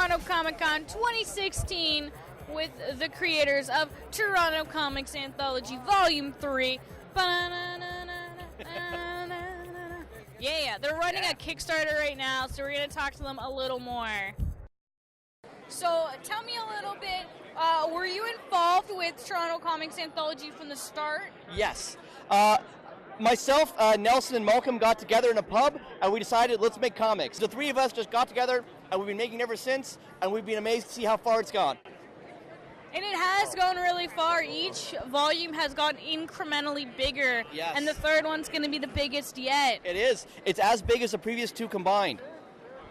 Toronto ComiCon 2016 with the creators of Toronto Comics Anthology Volume 3. Yeah, they're running a Kickstarter right now, so we're going to talk to them a little more. So tell me a little bit, were you involved with Toronto Comics Anthology from the start? Yes. Myself, Nelson, and Malcolm got together in a pub, and we decided, let's make comics. The three of us just got together, and we've been making ever since, and we've been amazed to see how far it's gone. And it has gone really far. Each volume has gotten incrementally bigger, yes. And the third one's going to be the biggest yet. It is. It's as big as the previous two combined.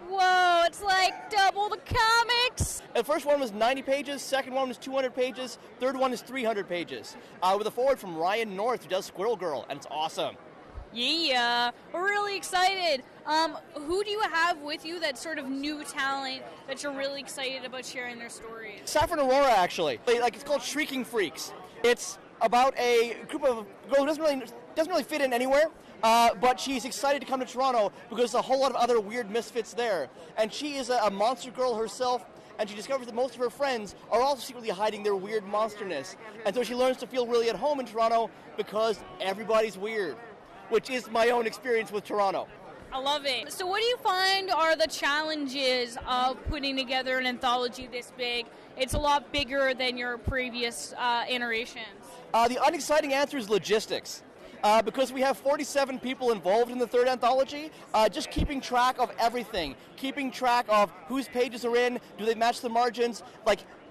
Whoa, it's like double the comics! The first one was 90 pages, second one was 200 pages, third one is 300 pages. With a forward from Ryan North, who does Squirrel Girl, and it's awesome. Yeah, we're really excited. Who do you have with you that's sort of new talent that you're really excited about sharing their stories? Saffron Aurora, actually. It's called Shrieking Freaks. It's about a group of girls who doesn't really fit in anywhere, but she's excited to come to Toronto because there's a whole lot of other weird misfits there. And she is a monster girl herself, and she discovers that most of her friends are also secretly hiding their weird monsterness. And so she learns to feel really at home in Toronto because everybody's weird, which is my own experience with Toronto. I love it. So what do you find are the challenges of putting together an anthology this big? It's a lot bigger than your previous iterations. The unexciting answer is logistics. Because we have 47 people involved in the third anthology, just keeping track of everything, keeping track of whose pages are in, do they match the margins,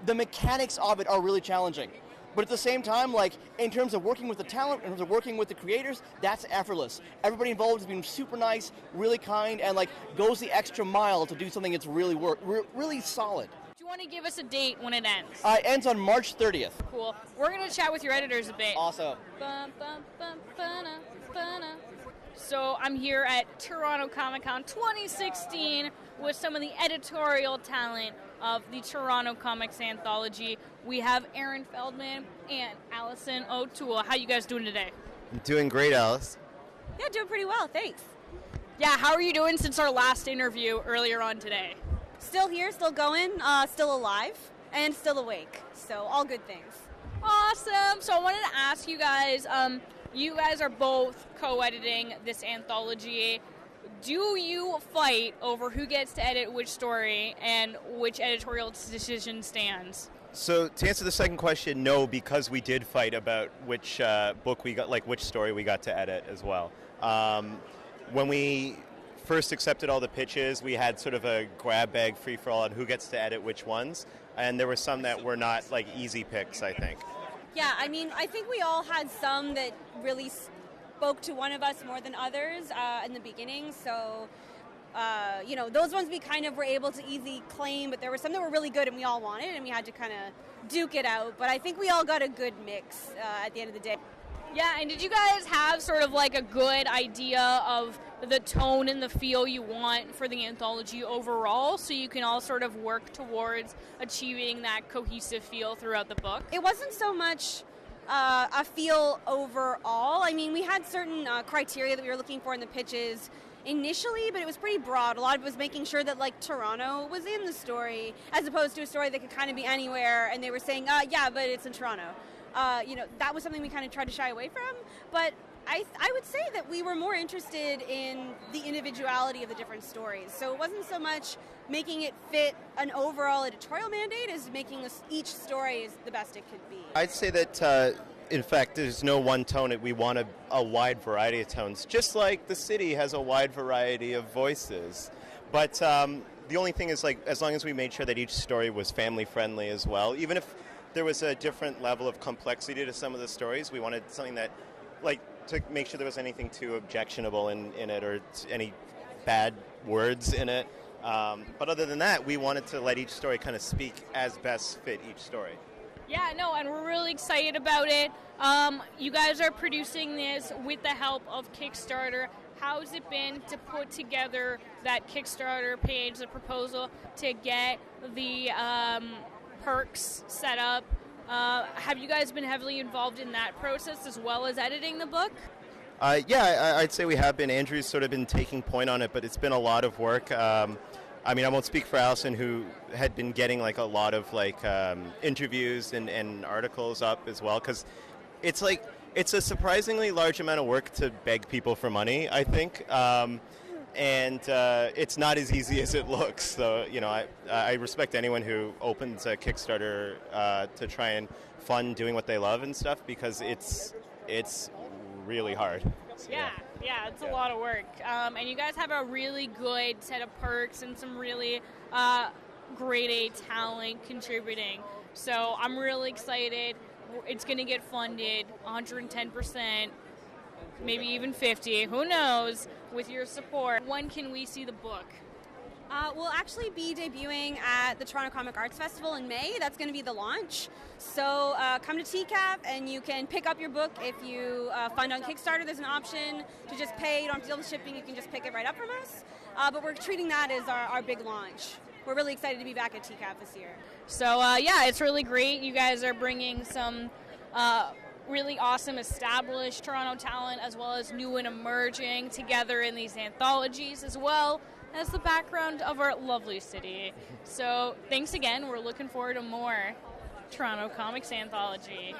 the mechanics of it are really challenging. But at the same time, in terms of working with the talent, in terms of working with the creators, that's effortless. Everybody involved has been super nice, really kind, and goes the extra mile to do something that's really solid. Do you want to give us a date when it ends? It ends on March 30th. Cool. We're going to chat with your editors a bit. Awesome. So I'm here at Toronto ComiCon 2016 with some of the editorial talent of the Toronto Comics Anthology. We have Aaron Feldman and Allison O'Toole. How you guys doing today? I'm doing great, Alice. Yeah, doing pretty well, thanks. Yeah, how are you doing since our last interview earlier on today? Still here, still going, still alive, and still awake. So all good things. Awesome. So I wanted to ask you guys, you guys are both co-editing this anthology. Do you fight over who gets to edit which story and which editorial decision stands? So to answer the second question, no, because we did fight about which book we got, which story we got to edit as well. When we first accepted all the pitches, we had sort of a grab bag free-for-all on who gets to edit which ones, and there were some that were not easy picks, I think. Yeah, I mean, I think we all had some that really spoke to one of us more than others in the beginning, so those ones we kind of were able to easily claim, but there were some that were really good and we all wanted, and we had to kind of duke it out, but I think we all got a good mix at the end of the day. Yeah, and did you guys have sort of a good idea of the tone and the feel you want for the anthology overall, so you can all sort of work towards achieving that cohesive feel throughout the book? It wasn't so much a feel overall. I mean, we had certain criteria that we were looking for in the pitches initially, but it was pretty broad. A lot of it was making sure that Toronto was in the story, as opposed to a story that could kind of be anywhere, and they were saying, yeah, but it's in Toronto. That was something we kind of tried to shy away from, but I would say that we were more interested in the individuality of the different stories. So it wasn't so much making it fit an overall editorial mandate as making each story is the best it could be. I'd say that, in fact, there's no one tone. We want a wide variety of tones, just like the city has a wide variety of voices. But the only thing is, as long as we made sure that each story was family-friendly as well, even if there was a different level of complexity to some of the stories, we wanted something that, to make sure there was anything too objectionable in it or any bad words in it. But other than that, we wanted to let each story kind of speak as best fit each story. Yeah, no, and we're really excited about it. You guys are producing this with the help of Kickstarter. How's it been to put together that Kickstarter page, the proposal, to get the perks set up? Have you guys been heavily involved in that process as well as editing the book? Yeah, I'd say we have been. Andrew's sort of been taking point on it, but it's been a lot of work. I mean, I won't speak for Allison, who had been getting like a lot of like interviews and articles up as well, because it's like it's a surprisingly large amount of work to beg people for money, I think, and it's not as easy as it looks. So I respect anyone who opens a Kickstarter to try and fund doing what they love and stuff, because it's really hard. So, yeah, it's a lot of work. And you guys have a really good set of perks and some really grade A talent contributing. So I'm really excited. It's going to get funded 110%, maybe even 50%, who knows, with your support. When can we see the book? We'll actually be debuting at the Toronto Comic Arts Festival in May. That's going to be the launch. So come to TCAF and you can pick up your book. If you fund on Kickstarter, there's an option to just pay. You don't have to deal with shipping. You can just pick it right up from us. But we're treating that as our big launch. We're really excited to be back at TCAF this year. So, yeah, it's really great. You guys are bringing some really awesome established Toronto talent as well as new and emerging together in these anthologies, as well as the background of our lovely city. So thanks again. We're looking forward to more Toronto Comics Anthology.